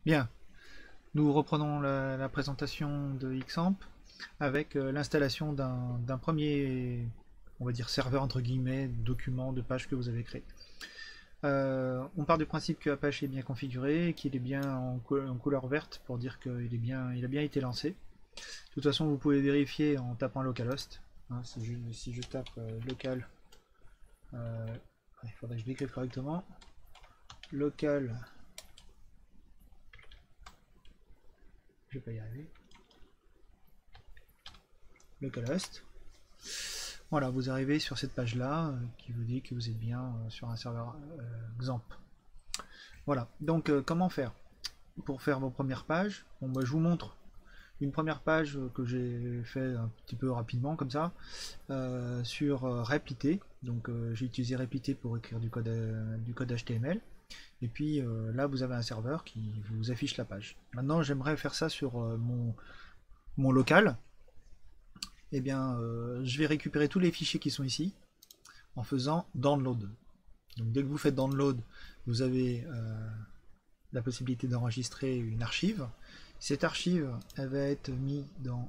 Bien, nous reprenons la présentation de Xampp avec l'installation d'un premier, on va dire, serveur entre guillemets, document de page que vous avez créé. On part du principe que Apache est bien configuré et qu'il est bien en couleur verte pour dire il a bien été lancé. De toute façon, vous pouvez vérifier en tapant localhost. Hein, si je tape local, il faudrait que je l'écrive correctement. Local, je vais pas y arriver. Localhost. Voilà, vous arrivez sur cette page là qui vous dit que vous êtes bien sur un serveur XAMPP. Voilà, donc comment faire pour faire vos premières pages? Bon, bah, je vous montre une première page que j'ai fait un petit peu rapidement comme ça sur Replite. Donc j'ai utilisé Replite pour écrire du code HTML. Et puis là vous avez un serveur qui vous affiche la page. Maintenant j'aimerais faire ça sur mon local. Eh bien je vais récupérer tous les fichiers qui sont ici en faisant download. Donc dès que vous faites download, vous avez la possibilité d'enregistrer une archive. Cette archive, elle va être mise dans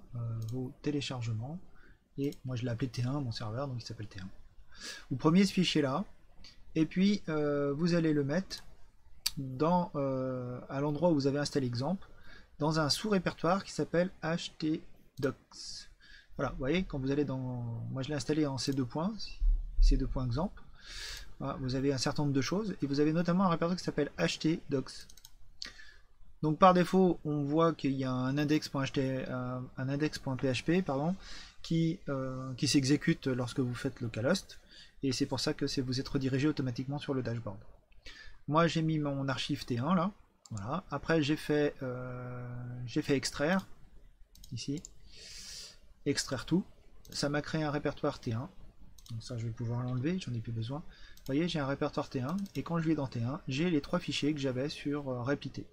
vos téléchargements. Et moi je l'ai appelé T1, mon serveur, donc il s'appelle T1. Vous prenez ce fichier là, et puis vous allez le mettre à l'endroit où vous avez installé Xampp, dans un sous-répertoire qui s'appelle htdocs. Voilà, vous voyez, quand vous allez dans... Moi je l'ai installé en C2 points, C2 points Xampp. Voilà, vous avez un certain nombre de choses, et vous avez notamment un répertoire qui s'appelle htdocs. Donc par défaut, on voit qu'il y a un index.php pardon, qui s'exécute lorsque vous faites localhost, et c'est pour ça que vous êtes redirigé automatiquement sur le dashboard. Moi j'ai mis mon archive T1 là, voilà. Après j'ai fait extraire, ici, extraire tout, ça m'a créé un répertoire T1, donc ça je vais pouvoir l'enlever, j'en ai plus besoin. Vous voyez, j'ai un répertoire T1, et quand je vais dans T1, j'ai les trois fichiers que j'avais sur Replite.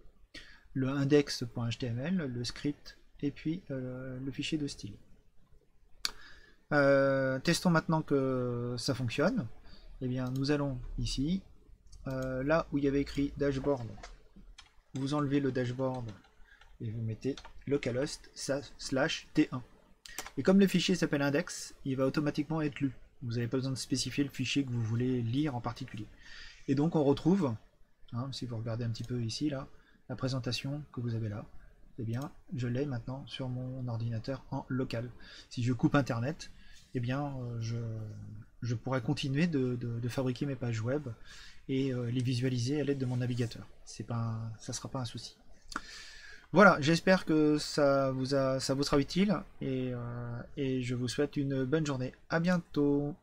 Le index.html, le script, et puis le fichier de style. Testons maintenant que ça fonctionne. Eh bien, nous allons ici, là où il y avait écrit dashboard, vous enlevez le dashboard et vous mettez localhost /t1. Et comme le fichier s'appelle index, il va automatiquement être lu. Vous n'avez pas besoin de spécifier le fichier que vous voulez lire en particulier. Et donc on retrouve, hein, si vous regardez un petit peu ici, là, la présentation que vous avez là, eh bien, je l'ai maintenant sur mon ordinateur en local. Si je coupe Internet, eh bien, je pourrais continuer de fabriquer mes pages web et les visualiser à l'aide de mon navigateur. Ça sera pas un souci. Voilà, j'espère que ça vous sera utile et je vous souhaite une bonne journée. À bientôt.